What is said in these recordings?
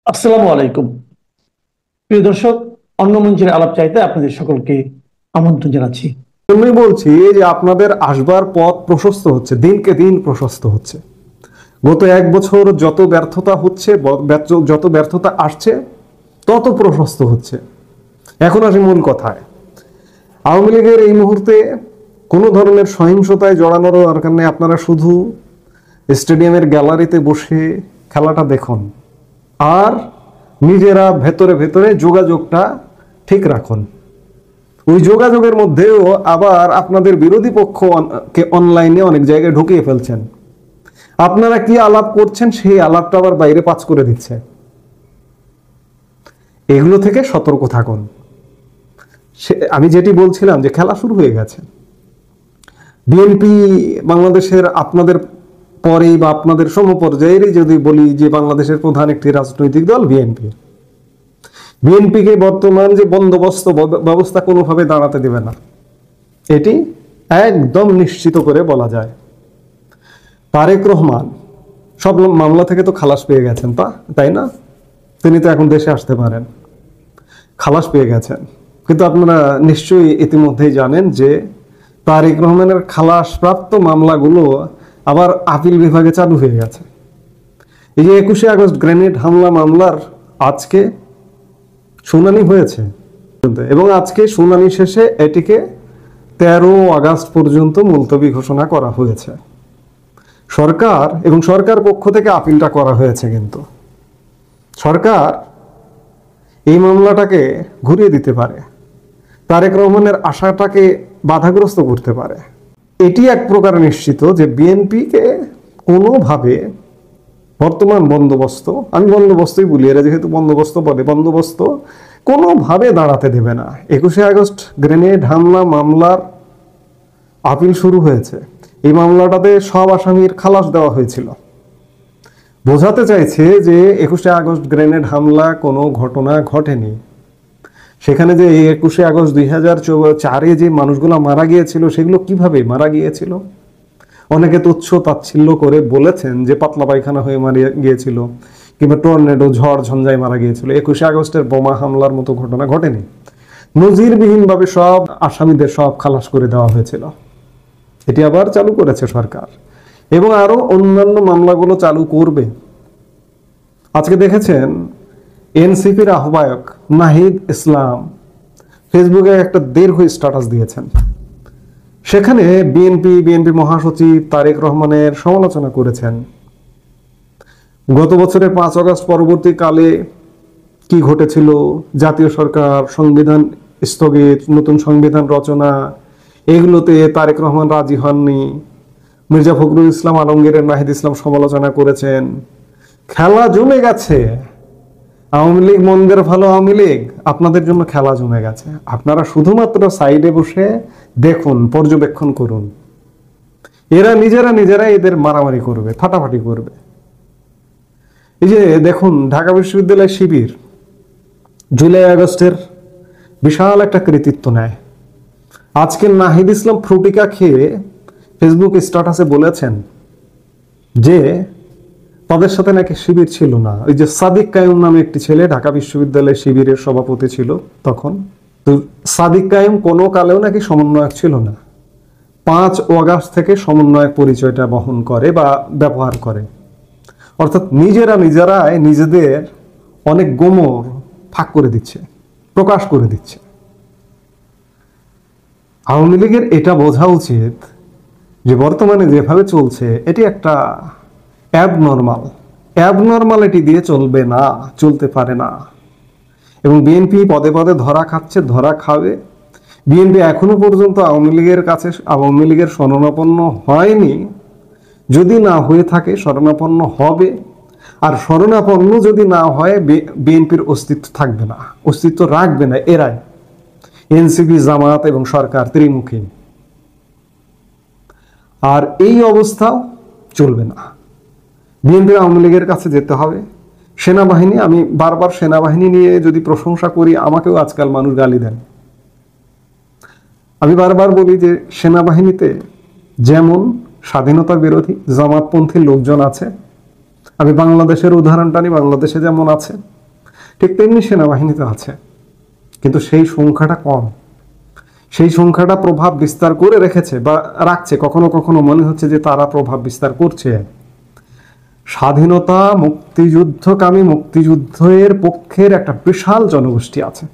আসসালামু আলাইকুম। প্রিয় দর্শক, অন্য মঞ্চের আলাপ চাইতে আপনাদের সকলকে আমন্ত্রণ জানাচ্ছি। জন্যই বলছি যে আপনাদের আসবার পথ প্রশস্ত হচ্ছে, দিনকে দিন প্রশস্ত হচ্ছে। গত এক বছর যত ব্যর্থতা হচ্ছে, যত ব্যর্থতা আসছে, তত প্রশস্ত হচ্ছে। এখন আসি মূল কথায়। আওয়ামী লীগের এই মুহূর্তে কোনো ধরনের সহিংসতায় জড়ানোর দরকার নেই। আপনারা শুধু স্টেডিয়ামের গ্যালারিতে বসে খেলাটা দেখুন, আর নিজেরা ভেতরে ভেতরে যোগাযোগটা ঠিক রাখুন। ওই যোগাযোগের মধ্যেও আবার আপনাদের বিরোধী পক্ষকে অনলাইনে অনেক জায়গায় ঢুকিয়ে ফেলছেন। আপনারা কি আলাপ করছেন সেই আলাপটা আবার বাইরে পাস করে দিচ্ছে। এগুলো থেকে সতর্ক থাকুন। আমি যেটি বলছিলাম যে খেলা শুরু হয়ে গেছে। বিএনপি বাংলাদেশের আপনাদের পরেই বা আপনাদের সমপর্যায়েরই যদি বলি যে বাংলাদেশের প্রধান একটি রাজনৈতিক দল বিএনপি। বিএনপিকে বর্তমান যে বন্দোবস্ত ব্যবস্থা কোনোভাবে দাঁড়াতে দেবে না, এটি একদম নিশ্চিত করে বলা যায়। তারেক রহমান সব মামলা থেকে তো খালাস পেয়ে গেছেন, তাই না? তিনি তো এখন দেশে আসতে পারেন, খালাস পেয়ে গেছেন। কিন্তু আপনারা নিশ্চয়ই ইতিমধ্যেই জানেন যে তারেক রহমানের খালাস প্রাপ্ত মামলাগুলো আবার আপিল বিভাগে চালু হয়ে গেছে। এই যে 21শে আগস্ট গ্রেনেড হামলা মামলার আজকে শুনানি হয়েছে, এবং আজকে শুনানি শেষে এটিকে 13 আগস্ট পর্যন্ত মুলতবি ঘোষণা করা হয়েছে। সরকার এবং সরকার পক্ষ থেকে আপিলটা করা হয়েছে, কিন্তু সরকার এই মামলাটাকে ঘুরিয়ে দিতে পারে, তারেক রহমানের আশাটাকে বাধাগ্রস্ত করতে পারে। এটি এক প্রকার নিশ্চিত যে বিএনপিকে কোনোভাবে বর্তমান বন্দোবস্ত, আমি বন্দোবস্তই বলি, এরা যেহেতু বন্দোবস্ত বলে, বন্দোবস্ত কোনোভাবে দাঁড়াতে দেবে না। 21শে আগস্ট গ্রেনেড হামলা মামলার আপিল শুরু হয়েছে। এই মামলাটাতে সব আসামির খালাস দেওয়া হয়েছিল। বোঝাতে চাইছে যে 21শে আগস্ট গ্রেনেড হামলা কোনো ঘটনা ঘটেনি। সেখানে যে 21শে আগস্ট 2004-এ যে মানুষগুলো মারা গিয়েছিল, সেগুলো কিভাবে মারা গিয়েছিল? অনেকে তুচ্ছ তাচ্ছিল্য করে বলেছেন যে পাতলা পায়খানা হয়ে মারা গিয়েছিল, কিংবা টর্নেডো ঝড় ঝঞ্ঝায় মারা গিয়েছিল। 21শে আগস্টের বোমা হামলার মতো ঘটনা ঘটেনি। নজিরবিহীনভাবে সব আসামিদের সব খালাস করে দেওয়া হয়েছিল। এটি আবার চালু করেছে সরকার, এবং আরো অন্যান্য মামলাগুলো চালু করবে। আজকে দেখেছেন এনসিপির আহ্বায়ক নাহিদ ইসলাম ফেসবুকে একটা দীর্ঘ স্ট্যাটাস দিয়েছেন। সেখানে বিএনপি মহাসচিব তারেক রহমানের সমালোচনা করেছেন। গত বছরের 5 আগস্ট পরবর্তীকালে কি ঘটেছিল, জাতীয় সরকার, সংবিধান স্থগিত, নতুন সংবিধান রচনা, এগুলোতে তারেক রহমান রাজি হননি। মির্জা ফখরুল ইসলাম আলমগীরের নাহিদ ইসলাম সমালোচনা করেছেন। খেলা জমে গেছে। আওয়ামী লীগ মন্দের ভালো আওয়ামী লীগ, আপনাদের জন্য খেলা জমে গেছে। আপনারা শুধুমাত্র সাইডে বসে দেখুন, পর্যবেক্ষণ করুন। এরা নিজেরা এদের মারামারি করবে, ফাটাফাটি করবে। এই যে দেখুন, ঢাকা বিশ্ববিদ্যালয় শিবির জুলাই আগস্টের বিশাল একটা কৃতিত্ব নেয়। আজকে নাহিদ ইসলাম ফ্রুটিকা খেয়ে ফেসবুক স্ট্যাটাসে বলেছেন যে তাদের সাথে নাকি শিবির ছিল না। ওই যে সাদিক কায়ুম নামে একটি ছেলে ঢাকা বিশ্ববিদ্যালয় শিবিরের সভাপতি ছিল তখন, তো সাদিক কায়ুম কোনো কালেও নাকি সমন্বয়ক ছিল না। 5 আগস্ট থেকে সমন্বয়ক পরিচয়টা বহন করে বা ব্যবহার করে। অর্থাৎ নিজেরাই নিজেদের অনেক গোমর ফাঁক করে দিচ্ছে, প্রকাশ করে দিচ্ছে। আওয়ামী লীগের এটা বোঝা উচিত যে বর্তমানে যেভাবে চলছে এটি একটা অ্যাবনর্মালিটি দিয়ে চলবে না, চলতে পারে না। এবং বিএনপি পদে পদে ধরা খাচ্ছে, ধরা খাবে। বিএনপি এখনো পর্যন্ত আওয়ামী লীগের শরণাপন্ন হয়নি। যদি না হয়ে থাকে শরণাপন্ন হবে। আর শরণাপন্ন যদি না হয় বিএনপির অস্তিত্ব থাকবে না, অস্তিত্ব রাখবে না এরাই, এনসিপি, জামাত এবং সরকার ত্রিমুখী। আর এই অবস্থাও চলবে না। বিএনপি আওয়ামী লীগের কাছে যেতে হবে। সেনাবাহিনী, আমি বারবার সেনাবাহিনী নিয়ে যদি প্রশংসা করি, আমাকেও আজকাল মানুষ গালি দেন। আমি বারবার বলি যে সেনাবাহিনীতে যেমন স্বাধীনতা বিরোধী জামাতপন্থী লোকজন আছে, আমি বাংলাদেশের উদাহরণটা নিই, বাংলাদেশে যেমন আছে ঠিক তেমনি সেনাবাহিনীতে আছে, কিন্তু সেই সংখ্যাটা কম। সেই সংখ্যাটা প্রভাব বিস্তার করে রেখেছে বা রাখছে, কখনো কখনো মনে হচ্ছে যে তারা প্রভাব বিস্তার করছে। স্বাধীনতা মুক্তিযুদ্ধকামী মুক্তিযুদ্ধের পক্ষের একটা বিশাল জনগোষ্ঠী আছে।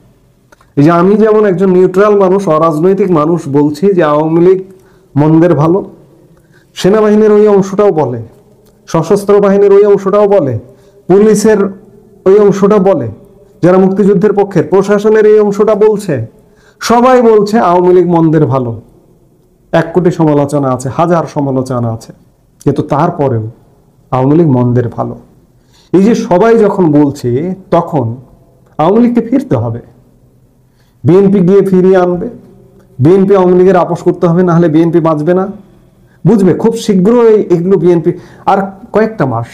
এই যে আমি যেমন একজন নিউট্রাল মানুষ, অরাজনৈতিক মানুষ বলছি যে আওয়ামী লীগ মন্দের ভালো, সেনাবাহিনীর ওই অংশটাও বলে, সশস্ত্র বাহিনীর ওই অংশটাও বলে, পুলিশের ওই অংশটা বলে, যারা মুক্তিযুদ্ধের পক্ষের প্রশাসনের এই অংশটা বলছে, সবাই বলছে আওয়ামী লীগ মন্দের ভালো। 1 কোটি সমালোচনা আছে, হাজার সমালোচনা আছে, কিন্তু তারপরেও আওয়ামী লীগ মন্দের ভালো। এই যে সবাই যখন বলছে, তখন আওয়ামী লীগকে ফিরতে হবে, বিএনপি গিয়ে ফিরিয়ে আনবে, বিএনপি আওয়ামী লীগের আপোষ করতে হবে, না হলে বিএনপি বাঁচবে না। বুঝবে খুব শীঘ্রই এগুলো বিএনপি। আর কয়েকটা মাস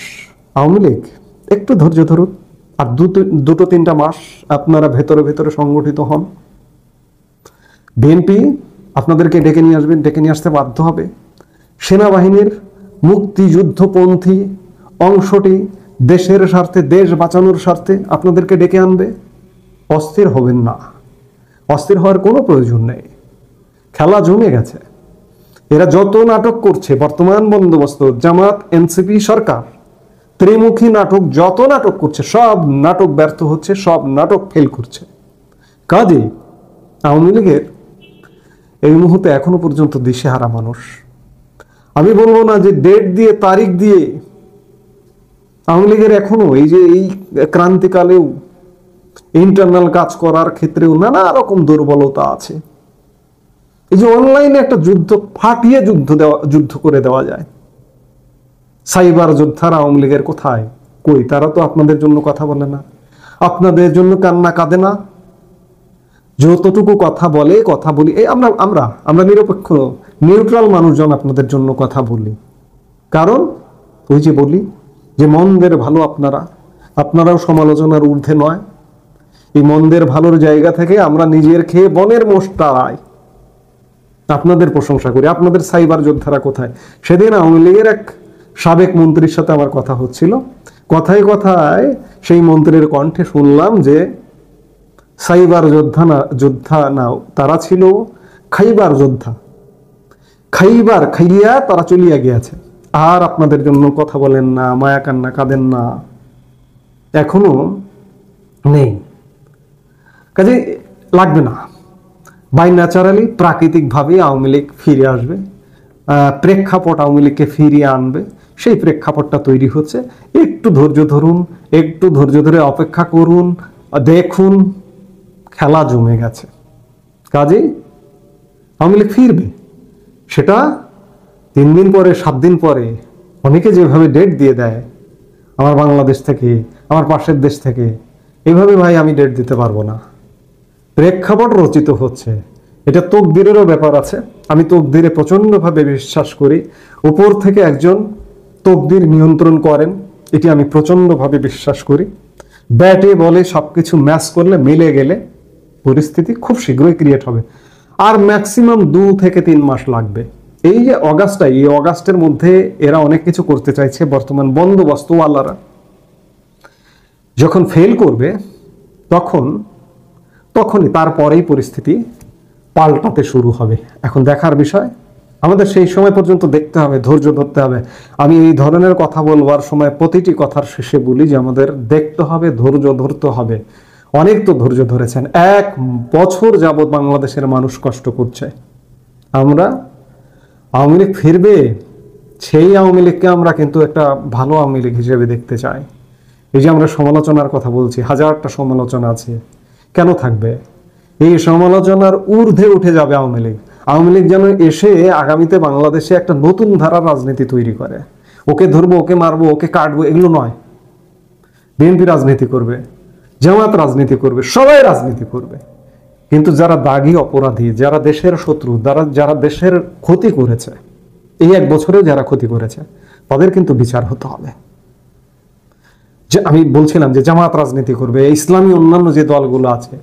আওয়ামী লীগ একটু ধৈর্য ধরুন, আর দুটো তিনটা মাস আপনারা ভেতরে ভেতরে সংগঠিত হন, বিএনপি আপনাদেরকে ডেকে নিয়ে আসবেন, ডেকে নিয়ে আসতে বাধ্য হবে। সেনাবাহিনীর মুক্তিযুদ্ধপন্থী অংশটি দেশের স্বার্থে, দেশ বাঁচানোর স্বার্থে আপনাদেরকে ডেকে আনবে। অস্থির হবেন না, অস্থির হওয়ার কোনো প্রয়োজন নেই, খেলা জমে গেছে। এরা যত নাটক করছে, বর্তমান বন্দোবস্ত, জামাত, এনসিপি সরকার ত্রিমুখী নাটক, যত নাটক করছে সব নাটক ব্যর্থ হচ্ছে, সব নাটক ফেল করছে। কাজেই আওয়ামী লীগের এই মুহূর্তে এখনো পর্যন্ত দিশেহারা মানুষ। আমি বলবো না যে ডেট দিয়ে, তারিখ দিয়ে, আওয়ামী লীগের এখনো এই যে এই ক্রান্তিকালেও ইন্টারনাল কাজ করার ক্ষেত্রেও নানা রকম দুর্বলতা আছে। এই যে অনলাইনে একটা যুদ্ধ ফাটিয়ে যুদ্ধ করে দেওয়া যায়, সাইবার যোদ্ধারা আওয়ামী লীগের কোথায়? কই, তারা তো আপনাদের জন্য কথা বলে না, আপনাদের জন্য কান্না কাঁদে না। যতটুকু কথা বলে, কথা বলি, এই আমরা আমরা আমরা নিরপেক্ষ নিউট্রাল মানুষজন আপনাদের জন্য কথা বলি। কারণ ওই যে বলি যে মন্দের ভালো আপনারাও সমালোচনার ঊর্ধ্বে নয়। এই মন্দের ভালোর জায়গা থেকে আমরা নিজের খেয়ে বনের মোষ তাড়াই, আপনাদের প্রশংসা করি। আপনাদের সাইবার যোদ্ধারা কোথায়? সেদিন আওয়ামী লীগের এক সাবেক মন্ত্রীর সাথে আমার কথা হচ্ছিল, কথায় কথায় সেই মন্ত্রীর কণ্ঠে শুনলাম যে সাইবার যোদ্ধা না, তারা ছিল খাইবার যোদ্ধা, খাইয়া তারা চলিয়া গিয়েছে, আর আপনাদের জন্য কথা বলেন না, মায়া কান্না কাঁদেন না, এখনো নেই। কাজে লাগবে না, বাই ন্যাচারালি, প্রাকৃতিকভাবে আওয়ামী লীগ ফিরে আসবে, প্রেক্ষাপট আওয়ামী লীগকে ফিরিয়ে আনবে। সেই প্রেক্ষাপটটা তৈরি হচ্ছে, একটু ধৈর্য ধরুন, একটু ধৈর্য ধরে অপেক্ষা করুন, দেখুন, খেলা জমে গেছে। কাজেই আওয়ামী লীগ ফিরবে, সেটা 3 দিন পরে, 7 দিন পরে, অনেকে যেভাবে ডেট দিয়ে দেয়, আমার বাংলাদেশ থেকে, আমার পাশের দেশ থেকে, এইভাবে ভাই আমি ডেট দিতে পারবো না। প্রেক্ষাপট রচিত হচ্ছে, এটা তকদিরেরও ব্যাপার আছে। আমি তকদিরে প্রচন্ডভাবে বিশ্বাস করি, উপর থেকে একজন তকদির নিয়ন্ত্রণ করেন, এটি আমি প্রচন্ডভাবে বিশ্বাস করি। ব্যাটে বলে সবকিছু ম্যাচ করলে, মিলে গেলে পরিস্থিতি খুব শীঘ্রই ক্রিয়েট হবে, আর ম্যাক্সিমাম 2 থেকে 3 মাস লাগবে। এই যে এই অগাস্টের মধ্যে এরা অনেক কিছু করতে চাইছে, বর্তমান বন্দোবস্তওয়ালারা যখন ফেল করবে, তখনই তারপরেই পরিস্থিতি পাল্টাতে শুরু হবে। এখন দেখার বিষয়, আমাদের সেই সময় পর্যন্ত দেখতে হবে, ধৈর্য ধরতে হবে। আমি এই ধরনের কথা বলবার সময় প্রতিটি কথার শেষে বলি যে আমাদের দেখতে হবে, ধৈর্য ধরতে হবে। অনেক তো ধৈর্য ধরেছেন, 1 বছর যাবৎ বাংলাদেশের মানুষ কষ্ট করছে। আমরা আওয়ামী লীগ ফিরবে, সেই আওয়ামী লীগকে আমরা কিন্তু একটা ভালো আওয়ামী লীগ হিসেবে দেখতে চাই। এই যে আমরা সমালোচনার কথা বলছি, হাজারটা সমালোচনা আছে, কেন থাকবে? এই সমালোচনার ঊর্ধ্বে উঠে যাবে আওয়ামী লীগ। আওয়ামী লীগ যেন এসে আগামীতে বাংলাদেশে একটা নতুন ধারার রাজনীতি তৈরি করে। ওকে ধরবো, ওকে মারবো, ওকে কাটবো, এগুলো নয়। বিএনপি রাজনীতি করবে, জামাত রাজনীতি করবে, সবাই রাজনীতি করবে, কিন্তু যারা দাগী অপরাধী, যারা দেশের শত্রু, যারা দেশের ক্ষতি করেছে, এই 1 বছরে যারা ক্ষতি করেছে, তাদের কিন্তু বিচার হতে হবে। যে আমি বলছিলাম যে জামাত রাজনীতি করবে, ইসলামী অন্যান্য যে দলগুলো আছে,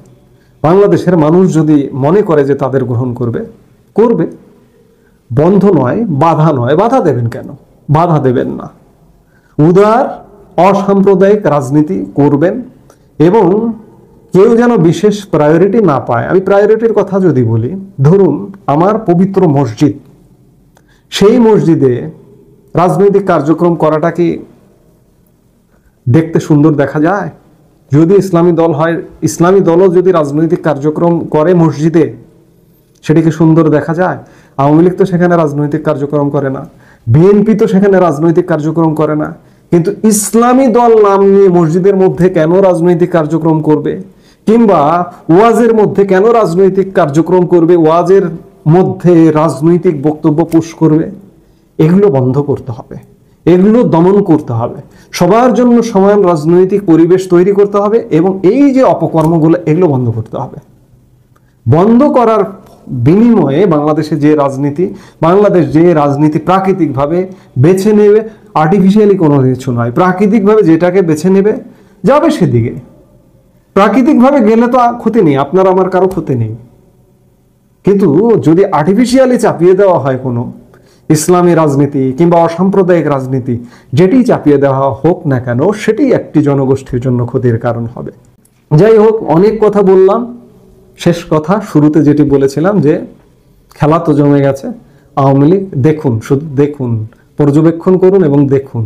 বাংলাদেশের মানুষ যদি মনে করে যে তাদের গ্রহণ করবে, বন্ধ নয়, বাধা নয়। বাধা দেবেন কেন? বাধা দেবেন না। উদার অসাম্প্রদায়িক রাজনীতি করবেন এবং কেউ যেন বিশেষ প্রায়োরিটি না পায়। আমি প্রায়োরিটির কথা যদি বলি, ধরুন আমার পবিত্র মসজিদ, সেই মসজিদে রাজনৈতিক কার্যক্রম করাটা কি দেখতে সুন্দর দেখা যায়? যদি ইসলামী দল হয়, ইসলামী দলও যদি রাজনৈতিক কার্যক্রম করে মসজিদে, সেটিকে সুন্দর দেখা যায়? আওয়ামী লীগ তো সেখানে রাজনৈতিক কার্যক্রম করে না, বিএনপি তো সেখানে রাজনৈতিক কার্যক্রম করে না, কিন্তু ইসলামী দল নাম নিয়ে মসজিদের মধ্যে কেন রাজনৈতিক কার্যক্রম করবে? কিংবা ওয়াজের মধ্যে কেন রাজনৈতিক কার্যক্রম করবে, ওয়াজের মধ্যে রাজনৈতিক বক্তব্য পুশ করবে? এগুলো বন্ধ করতে হবে, এগুলো দমন করতে হবে, সবার জন্য সমান রাজনৈতিক পরিবেশ তৈরি করতে হবে এবং এই যে অপকর্মগুলো, এগুলো বন্ধ করতে হবে। বন্ধ করার বিনিময়ে বাংলাদেশে যে রাজনীতি, বাংলাদেশ যে রাজনীতি প্রাকৃতিকভাবে বেছে নেবে, আর্টিফিশিয়ালি কোনো কিছু নয়, প্রাকৃতিকভাবে যেটাকে বেছে নেবে যাবে সেদিকে। প্রাকৃতিকভাবে গেলে তো ক্ষতি নেই, আপনার আমার কারো ক্ষতি নেই, কিন্তু যদি আর্টিফিশিয়ালি চাপিয়ে দেওয়া হয় কোনো ইসলামী রাজনীতি কিংবা অসাম্প্রদায়িক রাজনীতি, যেটি চাপিয়ে দেওয়া হোক না কেন, সেটি একটি জনগোষ্ঠীর জন্য ক্ষতির কারণ হবে। যাই হোক, অনেক কথা বললাম। শেষ কথা, শুরুতে যেটি বলেছিলাম যে খেলা তো জমে গেছে। আওয়ামী লীগ দেখুন, শুধু দেখুন, পর্যবেক্ষণ করুন এবং দেখুন।